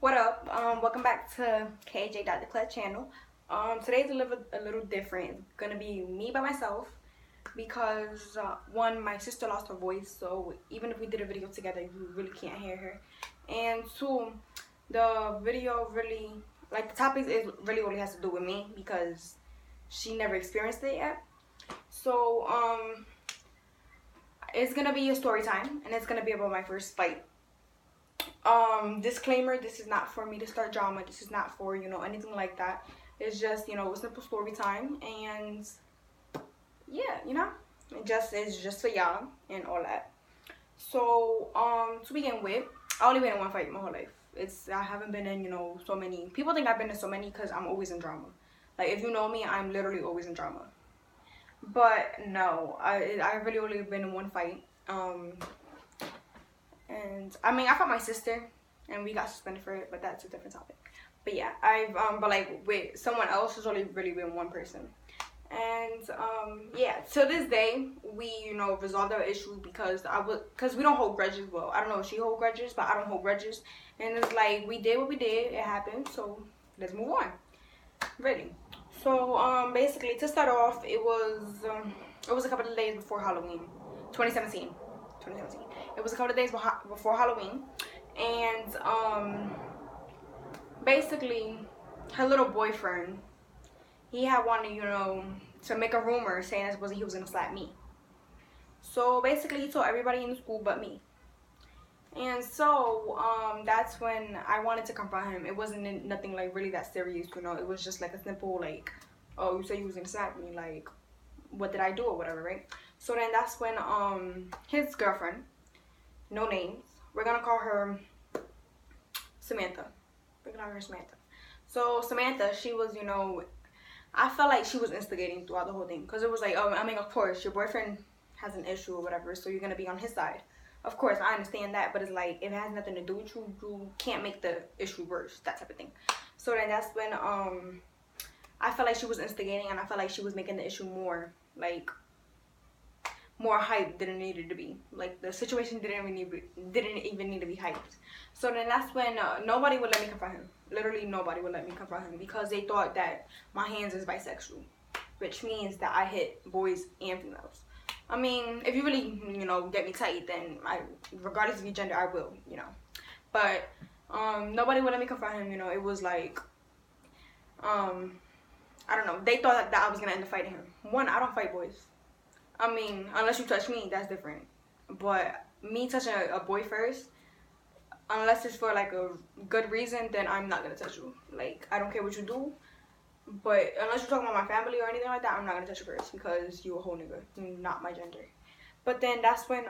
What up? Welcome back to k.jdeclet channel. Today's a little different. It's gonna be me by myself because one, my sister lost her voice, so even if we did a video together, you really can't hear her. And two, the video really, like, the topic is really only has to do with me because she never experienced it yet. So it's gonna be a story time, and it's gonna be about my first fight. Disclaimer, this is not for me to start drama. This is not for, anything like that. It's just, a simple story time, and yeah, it's just for y'all and all that. So, to begin with, I only been in one fight my whole life. I haven't been in, so many. People think I've been in so many because I'm always in drama. Like, if you know me, I'm literally always in drama. But no, I really only been in one fight. And I mean, I fought my sister, and we got suspended for it, but that's a different topic. But yeah, but like with someone else, it's only really been one person. And yeah, to this day, we resolved our issue because we don't hold grudges. Well, I don't know if she hold grudges, but I don't hold grudges. And it's like we did what we did. It happened, so let's move on. Really. So basically, to start off, it was a couple of days before Halloween, 2017. It was a couple of days before Halloween, and basically, her little boyfriend, he had wanted, to make a rumor saying that he was gonna slap me. So basically, he told everybody in the school but me. And so that's when I wanted to confront him. It wasn't nothing like really that serious, It was just like a simple like, oh, you said you was gonna slap me, like, what did I do or whatever, right? So then that's when his girlfriend, no names, we're gonna call her Samantha. So Samantha, she was, I felt like she was instigating throughout the whole thing, because it was like, oh, I mean, of course, your boyfriend has an issue or whatever, so you're gonna be on his side. Of course, I understand that, but it's like, if it has nothing to do with you, you can't make the issue worse, that type of thing. So then that's when I felt like she was instigating, and I felt like she was making the issue more hype than it needed to be. Like, the situation didn't even need to be hyped. So then that's when nobody would let me confront him. Literally nobody would let me confront him because they thought that my hands is bisexual, which means that I hit boys and females. I mean, if you really, get me tight, then regardless of your gender, I will, But nobody would let me confront him, It was like, I don't know. They thought that I was going to end up fighting him. One, I don't fight boys. I mean, unless you touch me, that's different. But me touching a boy first, unless it's for like a good reason, then I'm not going to touch you. Like, I don't care what you do. But unless you're talking about my family or anything like that, I'm not gonna touch you first because you a whole nigga, not my gender. But then that's when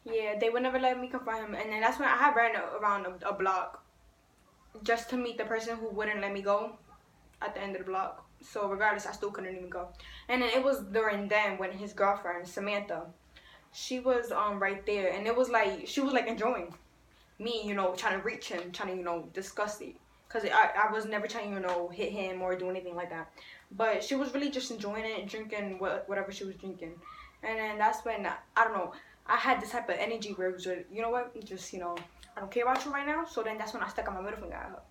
yeah, they would never let me confront him, and then that's when I had ran around a block just to meet the person who wouldn't let me go at the end of the block. So regardless, I still couldn't even go. And then it was during then when his girlfriend Samantha, she was right there, and it was like she was like enjoying me, trying to reach him, trying to discuss it. Because I was never trying to, hit him or do anything like that. But she was really just enjoying it, drinking whatever she was drinking. And then that's when, I don't know, I had this type of energy where it was just, you know what, just, I don't care about you right now. So then that's when I stuck my middle finger at her.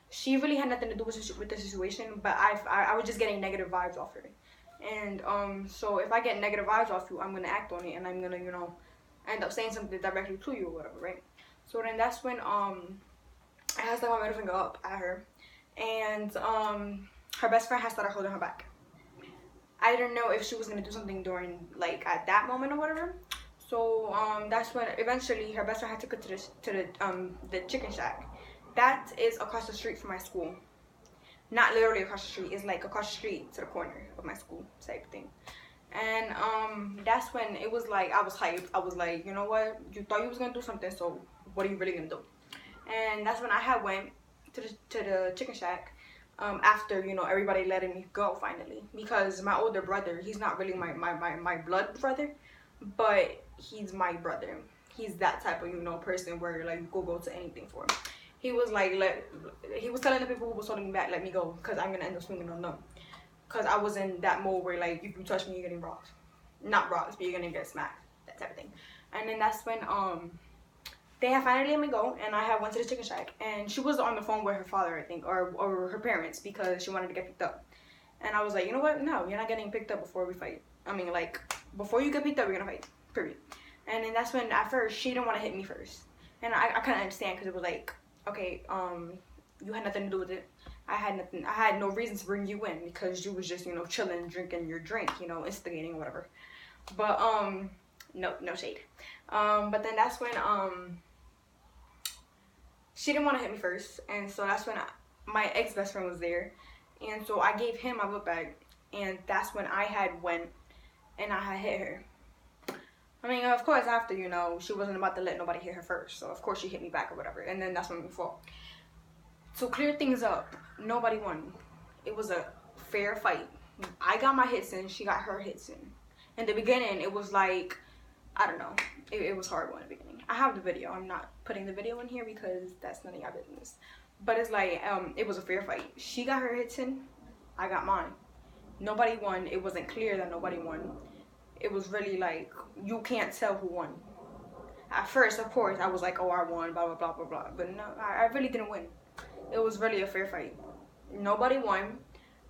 She really had nothing to do with the situation, but I was just getting negative vibes off her. And so if I get negative vibes off you, I'm going to act on it, and I'm going to, end up saying something directly to you or whatever, right? So then that's when, I had stuck my middle finger up at her, and her best friend had started holding her back. I didn't know if she was gonna do something during, like, at that moment or whatever. So that's when eventually her best friend had to go to the chicken shack. That is across the street from my school. Not literally across the street. It's like across the street to the corner of my school type thing. And that's when it was like I was hyped. I was like, you know what? You thought you was gonna do something, so what are you really gonna do? And that's when I had went to the chicken shack after, everybody letting me go finally. Because my older brother, he's not really my blood brother, but he's my brother. He's that type of, person where, like, you could go to anything for him. He was like, he was telling the people who was holding me back, let me go, because I'm going to end up swinging on them. Because I was in that mode where, like, if you touch me, you're getting rocked. Not rocked, but you're going to get smacked. That type of thing. And then that's when they had finally let me go, and I had went to the chicken shack, and she was on the phone with her father, I think, or her parents, because she wanted to get picked up. And I was like, you know what? No, you're not getting picked up before we fight. I mean, like, before you get picked up, we're gonna fight. Period. And then that's when, at first, she didn't want to hit me first. And I couldn't understand, because it was like, okay, you had nothing to do with it. I had no reason to bring you in, because you was just, you know, chilling, drinking your drink, you know, instigating, whatever. But, no shade. But then that's when, she didn't want to hit me first. And so that's when my ex-best friend was there. And so I gave him my book bag. And that's when I had went and I had hit her. I mean, of course, after, you know, she wasn't about to let nobody hit her first. So, of course, she hit me back or whatever. And then that's when we fought. To clear things up, nobody won. It was a fair fight. I got my hits in. She got her hits in. In the beginning, it was like, I don't know. It was horrible in the beginning. I have the video. I'm not putting the video in here because that's none of y'all business. But it's like, it was a fair fight. She got her hits in. I got mine. Nobody won. It wasn't clear that nobody won. It was really like, you can't tell who won. At first, of course, I was like, oh, I won, blah, blah, blah, blah, blah. But no, I really didn't win. It was really a fair fight. Nobody won.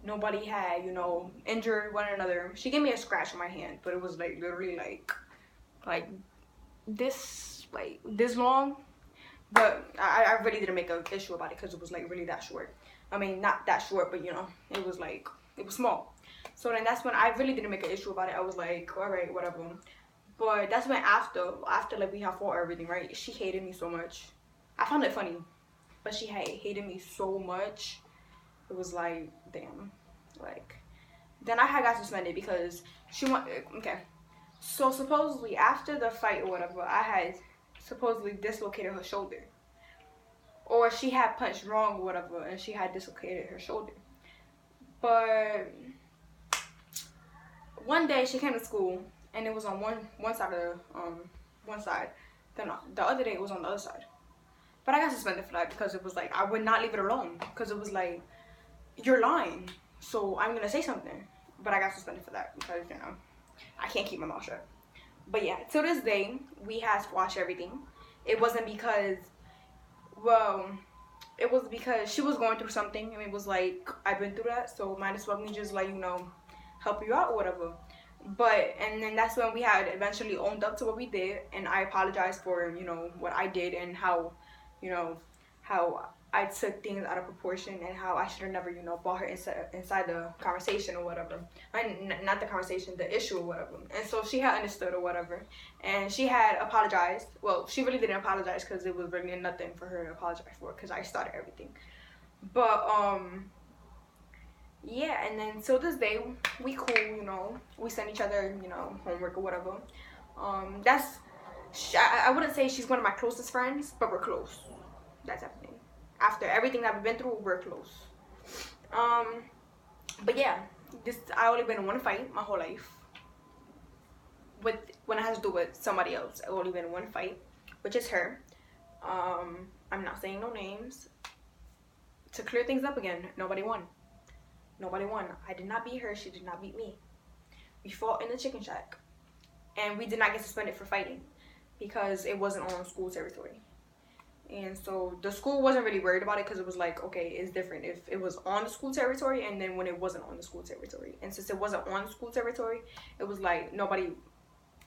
Nobody had, you know, injured one another. She gave me a scratch on my hand, but it was like literally like this long. But I really didn't make an issue about it because it was like really that short. I mean, not that short, but you know, it was like, it was small. So then that's when I really didn't make an issue about it. I was like, all right, whatever. But that's when after like we had fought everything, right? She hated me so much. I found it funny, but she hated me so much. It was like, damn. Like, then I had got suspended because she okay. So supposedly after the fight or whatever, I had supposedly dislocated her shoulder. Or she had punched wrong or whatever, and she had dislocated her shoulder. But one day she came to school, and it was on one side of one side. Then the other day it was on the other side. But I got suspended for that because it was like, I would not leave it alone. Because it was like, you're lying, so I'm gonna say something. But I got suspended for that because, you know, I can't keep my mouth shut. But yeah, to this day, we had squashed everything. It wasn't because, well, it was because she was going through something. And it was like, I've been through that, so might as well me just, like, you know, help you out or whatever. But, and then that's when we had eventually owned up to what we did. And I apologized for, you know, what I did and how, you know, how I took things out of proportion and how I should have never, you know, brought her inside the conversation or whatever. Not the conversation, the issue or whatever. And so she had understood or whatever. And she had apologized. Well, she really didn't apologize because it was really nothing for her to apologize for because I started everything. But, yeah, and then so this day, we cool, you know. We send each other, you know, homework or whatever. I wouldn't say she's one of my closest friends, but we're close. That's everything. After everything that we've been through, we're close. But yeah, I only been in one fight my whole life. When it has to do with somebody else, I've only been in one fight, which is her. I'm not saying no names. To clear things up again, nobody won. Nobody won. I did not beat her. She did not beat me. We fought in the chicken shack, and we did not get suspended for fighting because it wasn't on school territory. And so the school wasn't really worried about it because it was like, okay, it's different if it was on the school territory and then when it wasn't on the school territory. And since it wasn't on school territory, it was like nobody,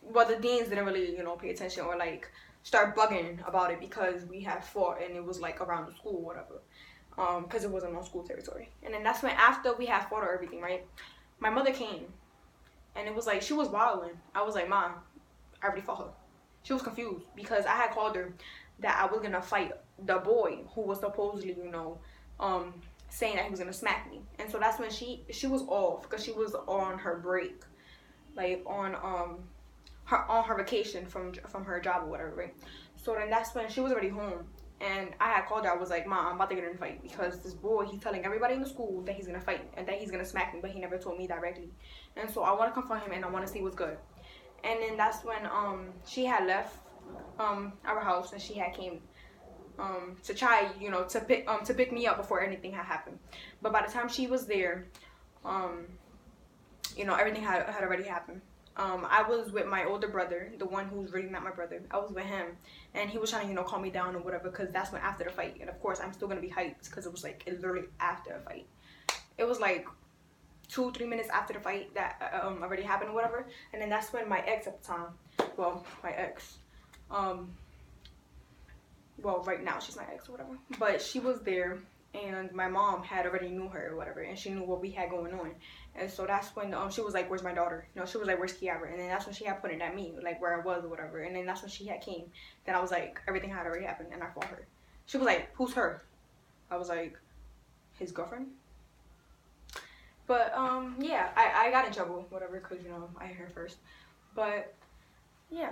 well, the deans didn't really, you know, pay attention or like start bugging about it because we had fought and it was like around the school or whatever, because it wasn't on school territory. And then that's when, after we had fought or everything, right, my mother came and it was like, she was wilding. I was like, Mom, I already fought her. She was confused because I had called her that I was gonna fight the boy who was supposedly, you know, saying that he was gonna smack me. And so that's when she was off because she was on her break, like on her vacation from her job or whatever, right? So then that's when she was already home, and I had called her. I was like, Mom, I'm about to get in a fight because this boy, he's telling everybody in the school that he's gonna fight and that he's gonna smack me, but he never told me directly. And so I want to confront him and I want to see what's good. And then that's when she had left our house and she had came to try, you know, to pick me up before anything had happened. But by the time she was there, you know, everything had already happened. I was with my older brother, the one who's really not my brother. I was with him, and he was trying to, you know, calm me down or whatever, because that's when after the fight. And of course, I'm still gonna be hyped because it was like literally after a fight. It was like 2-3 minutes after the fight that already happened or whatever. And then that's when my ex at the time, well, my ex, well, right now she's my ex or whatever, but she was there, and my mom had already knew her or whatever, and she knew what we had going on. And so that's when she was like, where's my daughter? You know, she was like, where's Kiara? And then that's when she had put it at me, like where I was or whatever. And then that's when she had came. Then I was like, everything had already happened, and I fought her. She was like, who's her? I was like, his girlfriend. But yeah, I got in trouble, whatever, because, you know, I hit her first. But yeah,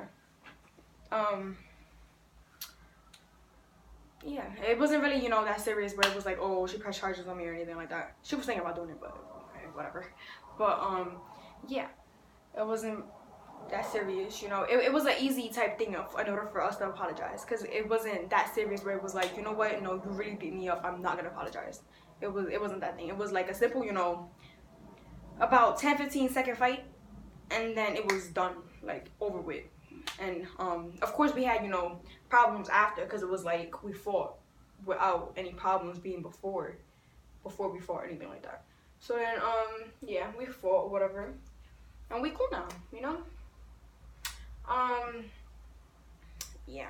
yeah, it wasn't really, you know, that serious where it was like, oh, she pressed charges on me or anything like that. She was thinking about doing it, but okay, whatever. But yeah, it wasn't that serious, you know. It was an easy type thing in order for us to apologize, because it wasn't that serious where it was like, you know what, no, you really beat me up, I'm not gonna apologize. It wasn't that thing. It was like a simple, you know, about 10-15 second fight, and then it was done, like over with. And of course we had, you know, problems after, because it was like we fought without any problems being before we fought or anything like that. So then yeah, we fought, whatever, and we cool now, you know. Yeah.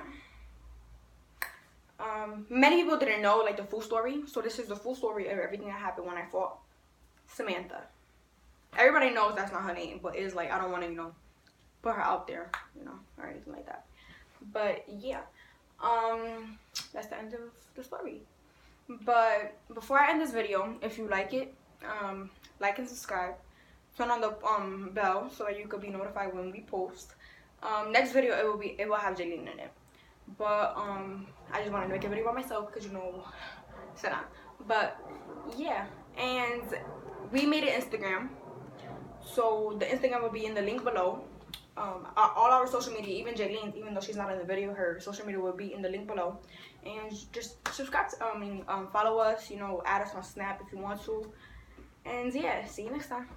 Many people didn't know like the full story, so this is the full story of everything that happened when I fought Samantha. Everybody knows that's not her name, but it's like I don't want to, you know, put her out there, you know, or anything like that. But yeah, that's the end of the story. But before I end this video, if you like it, like and subscribe, turn on the bell so that you could be notified when we post. Next video it will have Jaylene in it. But I just wanted to make a video by myself because, you know, sit down. But yeah, and we made an Instagram, so the Instagram will be in the link below. All our social media, even Jaylene, even though she's not in the video, her social media will be in the link below. And just subscribe to, follow us, you know, add us on Snap if you want to. And yeah, see you next time.